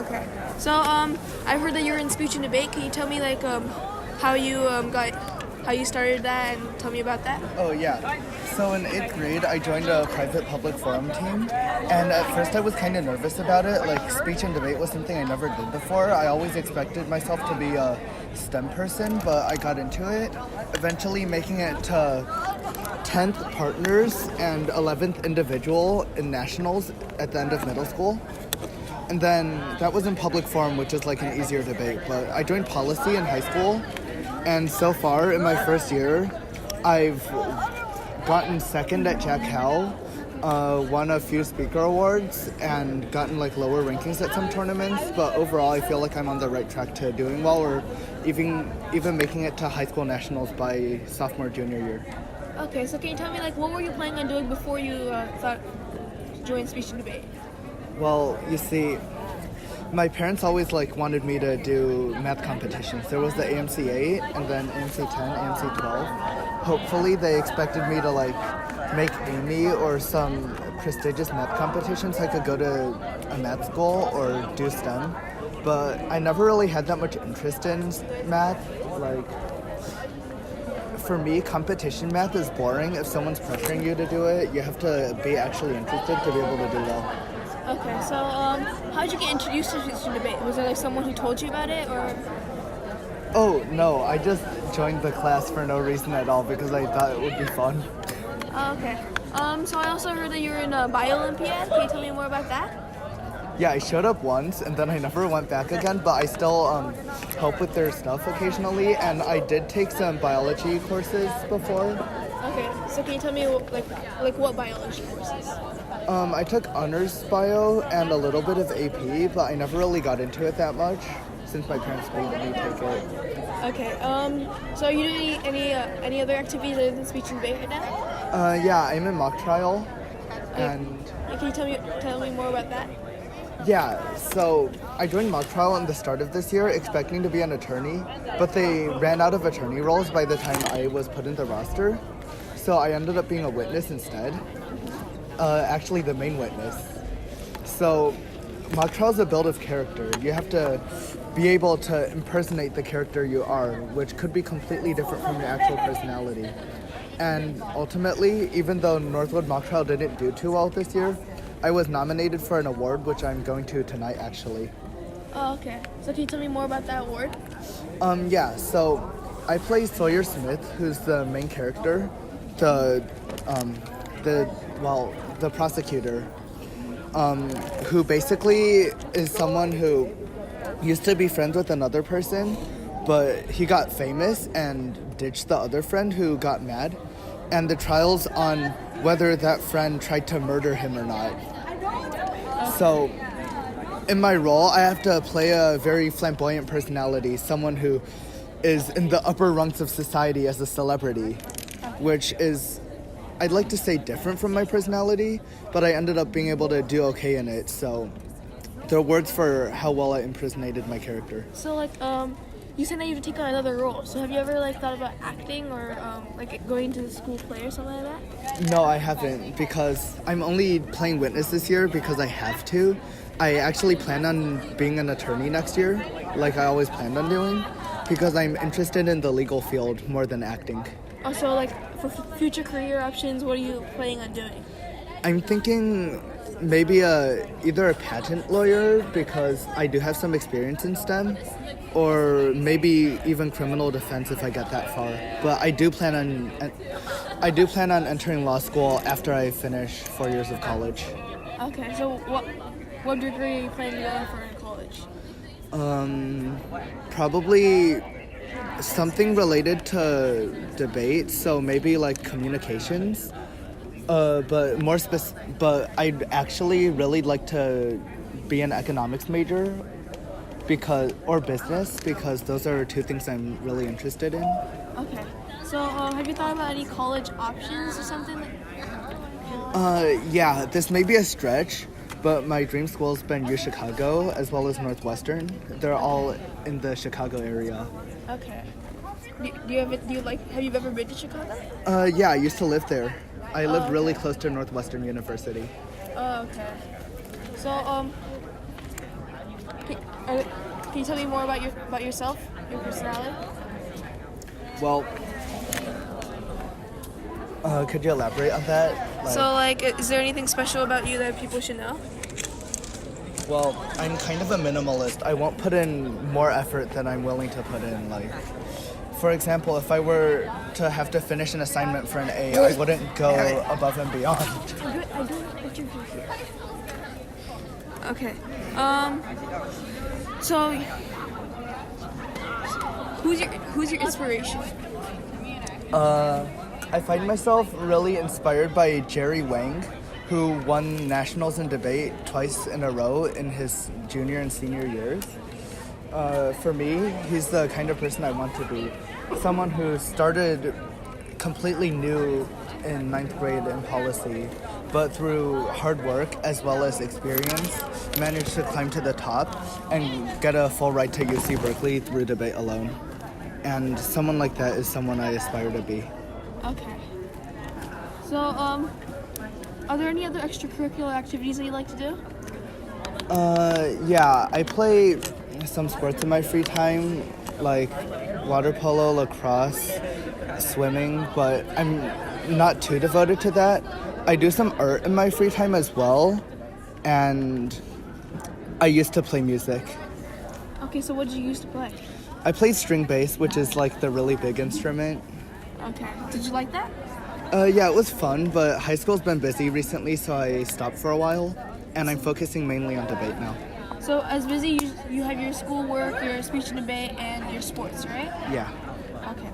Okay. So I heard that you're in speech and debate. Can you tell me like how you how you started that and tell me about that? Oh, yeah. So in 8th grade, I joined a private public forum team. And at first, I was kind of nervous about it. Like, speech and debate was something I never did before. I always expected myself to be a STEM person, but I got into it, eventually making it to 10th partners and 11th individual in nationals at the end of middle school. And then that was in public forum, which is like an easier debate. But I joined policy in high school. And so far, in my first year, I've gotten second at Jack Howell, won a few speaker awards, and gotten like lower rankings at some tournaments. But overall, I feel like I'm on the right track to doing well, or even making it to high school nationals by sophomore, junior year. Okay. So can you tell me like what were you planning on doing before you thought to join speech and debate? Well, you see, my parents always like wanted me to do math competitions. There was the AMC 8 and then AMC 10, AMC 12. Hopefully they expected me to like make AMY or some prestigious math competitions so I could go to a math school or do STEM. But I never really had that much interest in math. Like, for me, competition math is boring. If someone's pressuring you to do it, you have to be actually interested to be able to do well. Okay. So how did you get introduced to speech and debate? Was there like someone who told you about it or? Oh, no, I just joined the class for no reason at all because I thought it would be fun. Oh, okay. So I also heard that you were in a bio Olympiad. Can you tell me more about that? Yeah, I showed up once and then I never went back again, but I still help with their stuff occasionally, and I did take some biology courses before. Okay. So can you tell me like what biology courses? I took honors bio and a little bit of AP, but I never really got into it that much since my parents made me take it. Okay. So are you doing any other activities other than speech and debate right now? Yeah, I'm in mock trial, and Yeah, can you tell me more about that? yeah, so I joined mock trial in the start of this year expecting to be an attorney, but they ran out of attorney roles by the time I was put in the roster, so I ended up being a witness instead. Actually, the main witness. So mock trial is a build of character. You have to be able to impersonate the character you are, which could be completely different from your actual personality. And ultimately, even though Northwood mock trial didn't do too well this year, I was nominated for an award, which I'm going to tonight, actually. Oh, okay. So can you tell me more about that award? Yeah, so I play Sawyer Smith, who's the main character, the prosecutor, who basically is someone who used to be friends with another person, but he got famous and ditched the other friend who got mad, and the trial's on whether that friend tried to murder him or not. So in my role, I have to play a very flamboyant personality, someone who is in the upper rungs of society as a celebrity, which is, I'd like to say, different from my personality, but I ended up being able to do okay in it, so there are words for how well I impersonated my character. So like you said that you would take on another role. So have you ever like thought about acting or like going to the school play or something like that? No, I haven't, because I'm only playing witness this year because I have to. I actually plan on being an attorney next year, like I always planned on doing, because I'm interested in the legal field more than acting. Also, like for future career options, what are you planning on doing? I'm thinking maybe either a patent lawyer, because I do have some experience in STEM, or maybe even criminal defense if I get that far. But I do plan on entering law school after I finish 4 years of college. Okay, so what degree are you planning to go for in college? Probably something related to debate, so maybe like communications. But I'd actually really like to be an economics major, or business, because those are two things I'm really interested in. Okay, so have you thought about any college options or something? Yeah, this may be a stretch, but my dream school's been UChicago as well as Northwestern. They're all in the Chicago area. Okay. Have you ever been to Chicago? Yeah, I used to live there. I live really close to Northwestern University. Oh, okay. So, Can you tell me more about yourself, your personality? Well, could you elaborate on that? So, like, is there anything special about you that people should know? Well, I'm kind of a minimalist. I won't put in more effort than I'm willing to put in. Like, for example, if I were to have to finish an assignment for an A, I wouldn't go above and beyond. I don't know what you're here. Okay. So, who's your inspiration? I find myself really inspired by Jerry Wang, who won nationals in debate twice in a row in his junior and senior years. For me, he's the kind of person I want to be. Someone who started completely new in 9th grade in policy, but through hard work as well as experience, managed to climb to the top and get a full ride to UC Berkeley through debate alone. And someone like that is someone I aspire to be. Okay. So, are there any other extracurricular activities that you like to do? Yeah, I play some sports in my free time, like water polo, lacrosse, swimming, but I'm not too devoted to that. I do some art in my free time as well, and I used to play music. Okay, so what did you used to play? I played string bass, which is like the really big instrument. Okay. Did you like that? Yeah, it was fun, but high school's been busy recently, so I stopped for a while, and I'm focusing mainly on debate now. So, as busy, you have your schoolwork, your speech and debate, and your sports, right? Yeah. Okay.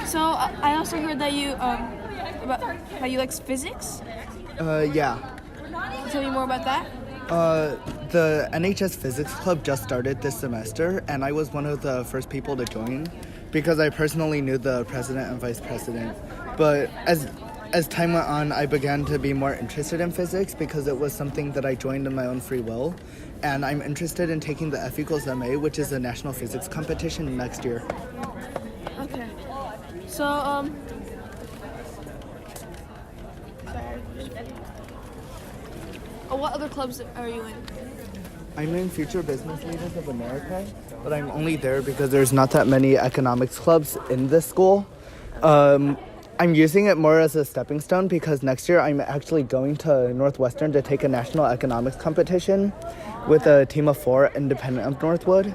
So I also heard that you about how you like physics. Yeah. Can you tell me more about that? The NHS Physics Club just started this semester, and I was one of the first people to join because I personally knew the president and vice president. But as time went on, I began to be more interested in physics because it was something that I joined in my own free will. And I'm interested in taking the F=MA, which is a national physics competition, next year. Okay. So, sorry. What other clubs are you in? I'm in Future Business Leaders of America, but I'm only there because there's not that many economics clubs in this school. I'm using it more as a stepping stone because next year I'm actually going to Northwestern to take a national economics competition with a team of 4 independent of Northwood.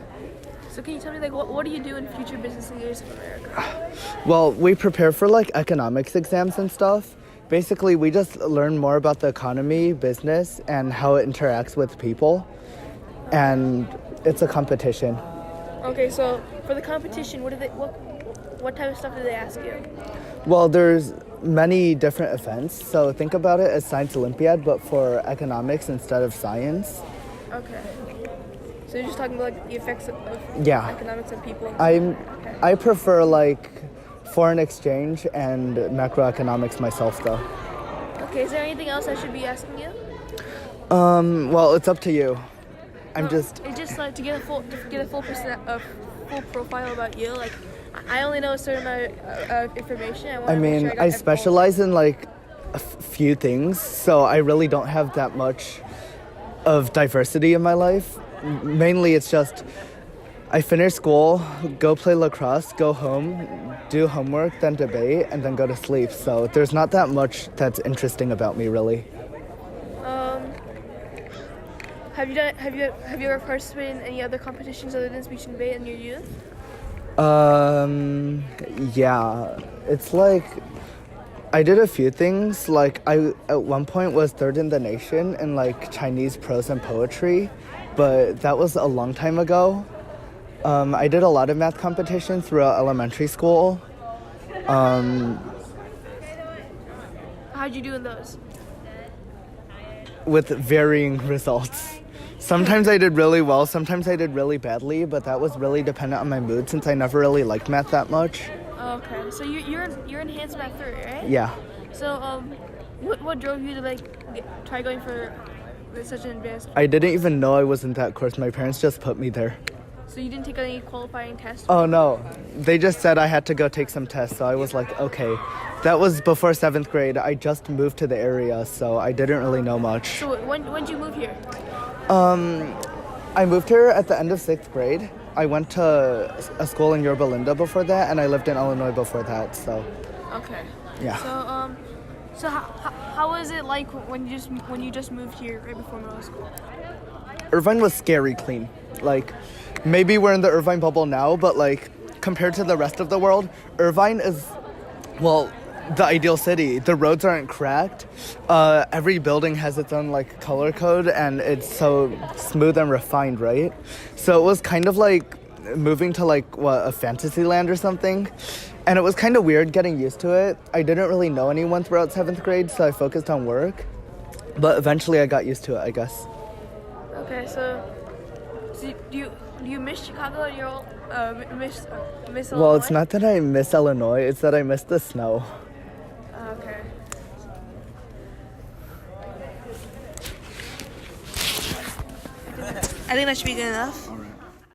So can you tell me, like, what do you do in Future Business Leaders of America? Well, we prepare for like economics exams and stuff. Basically, we just learn more about the economy, business, and how it interacts with people. And it's a competition. Okay, so for the competition, what type of stuff do they ask you? Well, there's many different events. So think about it as Science Olympiad, but for economics instead of science. Okay. So you're just talking about like the effects of economics on people? I prefer like foreign exchange and macroeconomics myself though. Okay, is there anything else I should be asking you? Well, it's up to you. It's just like to get a full profile about you. Like, I only know a certain amount of information. I specialize in like a few things, so I really don't have that much of diversity in my life. Mainly, it's just I finish school, go play lacrosse, go home, do homework, then debate, and then go to sleep. So there's not that much that's interesting about me, really. Have you ever participated in any other competitions other than speech and debate in your youth? Yeah. It's like I did a few things. Like I at one point was 3rd in the nation in like Chinese prose and poetry, but that was a long time ago. I did a lot of math competitions throughout elementary school. How'd you do in those? With varying results. Sometimes I did really well, sometimes I did really badly, but that was really dependent on my mood since I never really liked math that much. Okay, so you're in Enhanced Math 3, right? Yeah. So what drove you to like try going for such an advanced? I didn't even know I was in that course. My parents just put me there. So you didn't take any qualifying tests? Oh no, they just said I had to go take some tests, so I was like, okay. That was before 7th grade. I just moved to the area, so I didn't really know much. So when did you move here? I moved here at the end of 6th grade. I went to a school in Yorba Linda before that, and I lived in Illinois before that, so Okay. yeah. So how was it like when you just moved here right before middle school? Irvine was scary clean. Like, maybe we're in the Irvine bubble now, but like, compared to the rest of the world, Irvine is, well, the ideal city. The roads aren't cracked. Every building has its own like color code, and it's so smooth and refined, right? So it was kind of like moving to like a fantasy land or something, and it was kind of weird getting used to it. I didn't really know anyone throughout 7th grade, so I focused on work. But eventually, I got used to it, I guess. Okay, so do you miss Chicago and you miss Illinois? Well, it's not that I miss Illinois; it's that I miss the snow. Okay. I think that should be good enough. All right.